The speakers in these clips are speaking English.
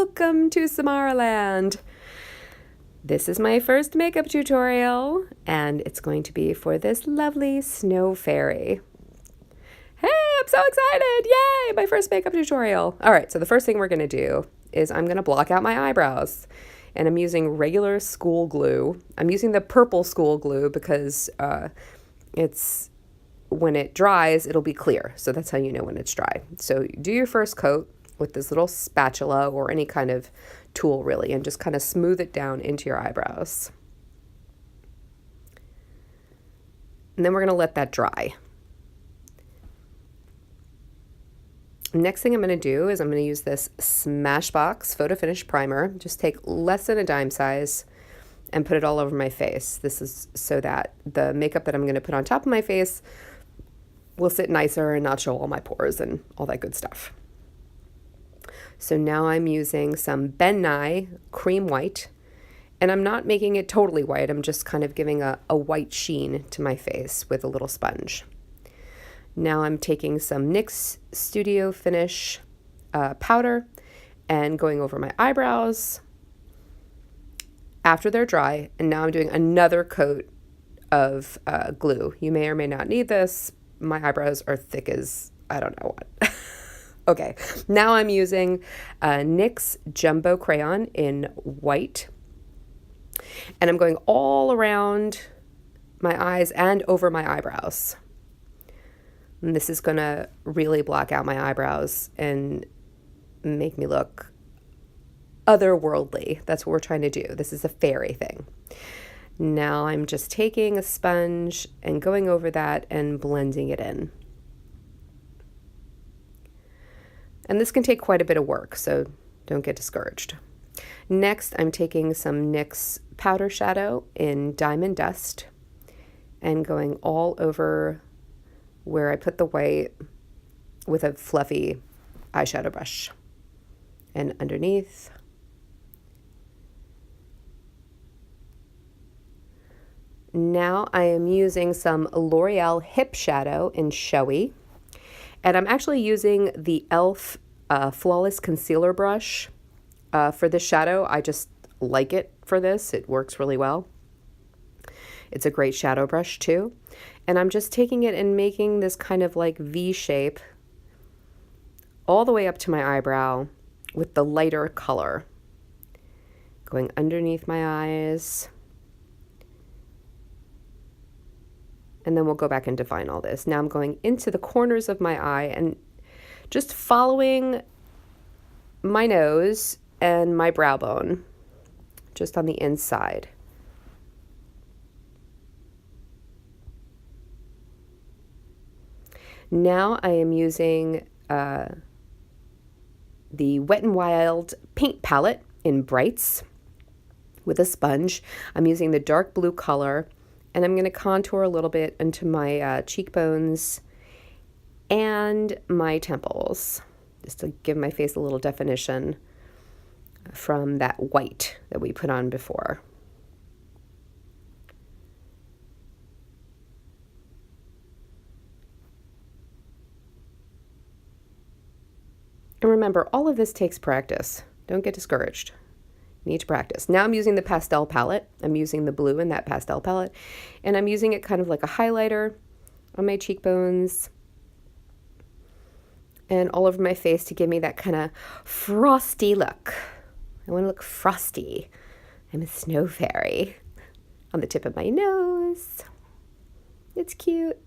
Welcome to Samaraland. This is my first makeup tutorial, and it's going to be for this lovely snow fairy. Hey, I'm so excited! Yay, my first makeup tutorial. All right, so the first thing we're gonna do is I'm gonna block out my eyebrows, and I'm using regular school glue. I'm using the purple school glue because when it dries, it'll be clear. So that's how you know when it's dry. So do your first coat with this little spatula or any kind of tool really, and just kind of smooth it down into your eyebrows. And then we're gonna let that dry. Next thing I'm gonna do is I'm gonna use this Smashbox Photo Finish Primer. Just take less than a dime size and put it all over my face. This is so that the makeup that I'm gonna put on top of my face will sit nicer and not show all my pores and all that good stuff. So now I'm using some Ben Nye Cream White, and I'm not making it totally white. I'm just kind of giving a white sheen to my face with a little sponge. Now I'm taking some NYX Studio Finish powder and going over my eyebrows after they're dry. And now I'm doing another coat of glue. You may or may not need this. My eyebrows are thick as I don't know what. Okay, now I'm using NYX Jumbo Crayon in white. And I'm going all around my eyes and over my eyebrows. And this is going to really block out my eyebrows and make me look otherworldly. That's what we're trying to do. This is a fairy thing. Now I'm just taking a sponge and going over that and blending it in. And this can take quite a bit of work, so don't get discouraged. Next, I'm taking some NYX powder shadow in Diamond Dust and going all over where I put the white with a fluffy eyeshadow brush. And underneath. Now I am using some L'Oreal Hip Shadow in Showy. And I'm actually using the e.l.f. Flawless Concealer Brush for this shadow. I just like it for this. It works really well. It's a great shadow brush too. And I'm just taking it and making this kind of like V shape all the way up to my eyebrow with the lighter color. Going underneath my eyes. And then we'll go back and define all this. Now I'm going into the corners of my eye and just following my nose and my brow bone, just on the inside. Now I am using the Wet n Wild paint palette in Brights with a sponge. I'm using the dark blue color. And I'm going to contour a little bit into my cheekbones and my temples, just to give my face a little definition from that white that we put on before. And remember, all of this takes practice. Don't get discouraged. Need to practice. Now I'm using the pastel palette. I'm using the blue in that pastel palette, and I'm using it kind of like a highlighter on my cheekbones and all over my face to give me that kind of frosty look. I want to look frosty. I'm a snow fairy on the tip of my nose. It's cute.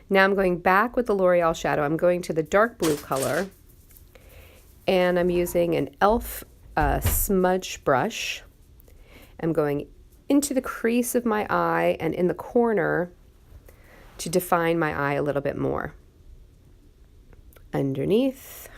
Now I'm going back with the L'Oreal shadow. I'm going to the dark blue color, and I'm using an e.l.f. Smudge brush. I'm going into the crease of my eye and in the corner to define my eye a little bit more. Underneath.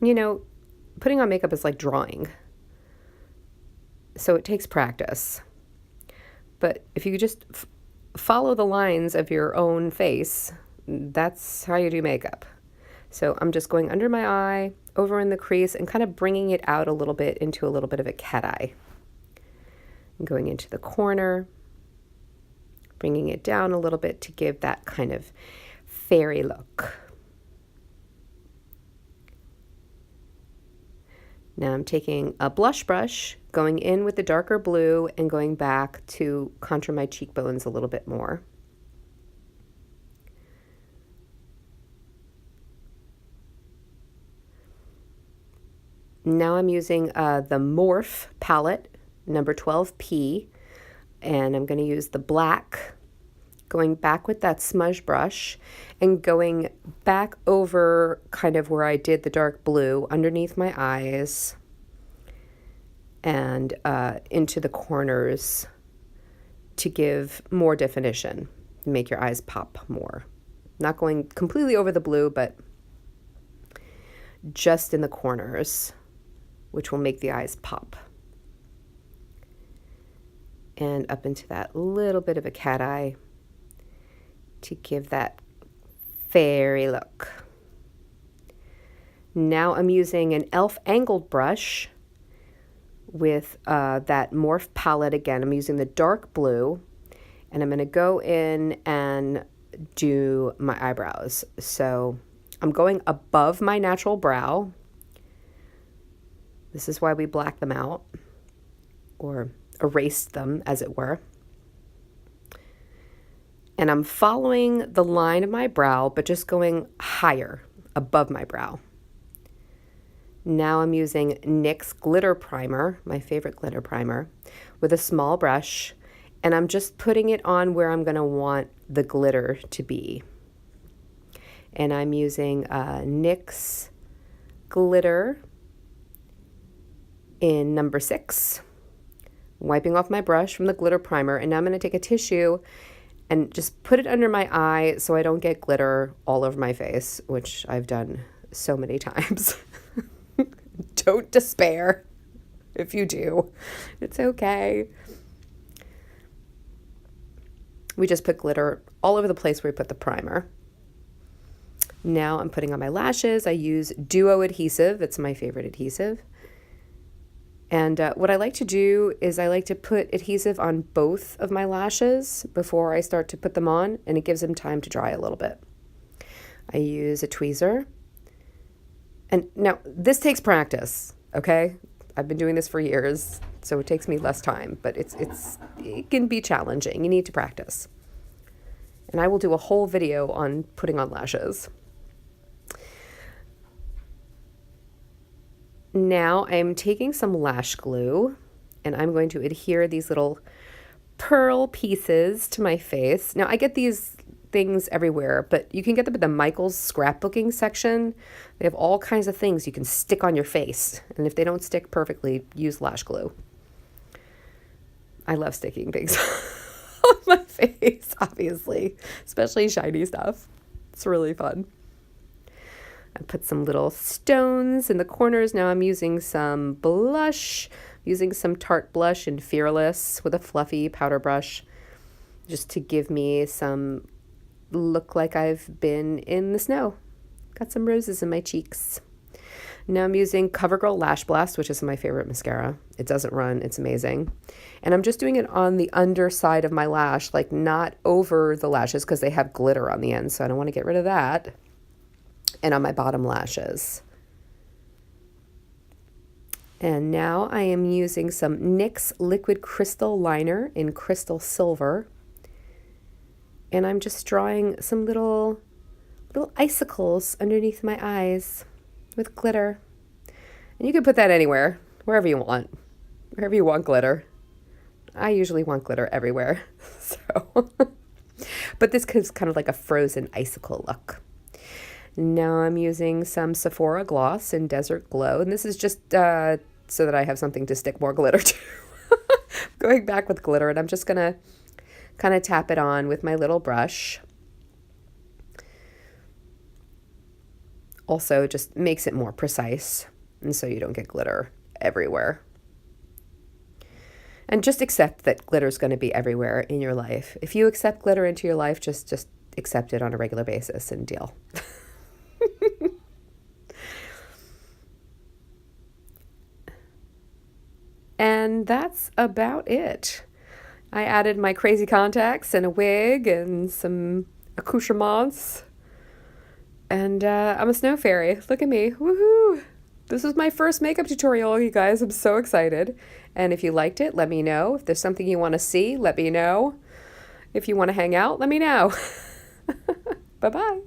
You know, putting on makeup is like drawing. So it takes practice. But if you just follow the lines of your own face, that's how you do makeup. So I'm just going under my eye, over in the crease, and kind of bringing it out a little bit into a little bit of a cat eye. I'm going into the corner, bringing it down a little bit to give that kind of fairy look. Now I'm taking a blush brush, going in with the darker blue and going back to contour my cheekbones a little bit more. Now I'm using the Morphe palette, number 12P, and I'm going to use the black, going back with that smudge brush and going back over kind of where I did the dark blue underneath my eyes and into the corners to give more definition, make your eyes pop more. Not going completely over the blue, but just in the corners, which will make the eyes pop. And up into that little bit of a cat eye to give that fairy look. Now I'm using an e.l.f. angled brush with that Morphe palette again. I'm using the dark blue, and I'm going to go in and do my eyebrows. So I'm going above my natural brow. This is why we blacked them out, or erased them, as it were. And I'm following the line of my brow, but just going higher, above my brow. Now I'm using NYX Glitter Primer, my favorite glitter primer, with a small brush, and I'm just putting it on where I'm going to want the glitter to be. And I'm using NYX Glitter in number 6, wiping off my brush from the glitter primer, and now I'm going to take a tissue and just put it under my eye so I don't get glitter all over my face, which I've done so many times. Don't despair if you do. It's okay. We just put glitter all over the place where we put the primer. Now I'm putting on my lashes. I use Duo adhesive. It's my favorite adhesive. And what I like to do is I like to put adhesive on both of my lashes before I start to put them on, and it gives them time to dry a little bit. I use a tweezer. And now this takes practice, okay? I've been doing this for years, so it takes me less time, but it can be challenging. You need to practice. And I will do a whole video on putting on lashes. Now I'm taking some lash glue and I'm going to adhere these little pearl pieces to my face. Now I get these things everywhere, but you can get them at the Michaels scrapbooking section. They have all kinds of things you can stick on your face. And if they don't stick perfectly, use lash glue. I love sticking things on my face, obviously, especially shiny stuff. It's really fun. I put some little stones in the corners. Now I'm using some blush, using some Tarte blush in Fearless with a fluffy powder brush, just to give me some look like I've been in the snow. Got some roses in my cheeks. Now I'm using CoverGirl Lash Blast, which is my favorite mascara. It doesn't run. It's amazing. And I'm just doing it on the underside of my lash, like not over the lashes because they have glitter on the end, so I don't want to get rid of that. And on my bottom lashes. And now I am using some NYX Liquid Crystal Liner in Crystal Silver. And I'm just drawing some little icicles underneath my eyes with glitter. And you can put that anywhere, wherever you want. Wherever you want glitter. I usually want glitter everywhere. So, but this gives kind of like a frozen icicle look. Now I'm using some Sephora Gloss in Desert Glow, and this is just so that I have something to stick more glitter to. Going back with glitter, and I'm just going to kind of tap it on with my little brush. Also, just makes it more precise, and so you don't get glitter everywhere. And just accept that glitter is going to be everywhere in your life. If you accept glitter into your life, just accept it on a regular basis and deal. And that's about it. I added my crazy contacts and a wig and some accoutrements. And I'm a snow fairy. Look at me. Woohoo! This is my first makeup tutorial, you guys. I'm so excited. And if you liked it, let me know. If there's something you want to see, let me know. If you want to hang out, let me know. Bye-bye.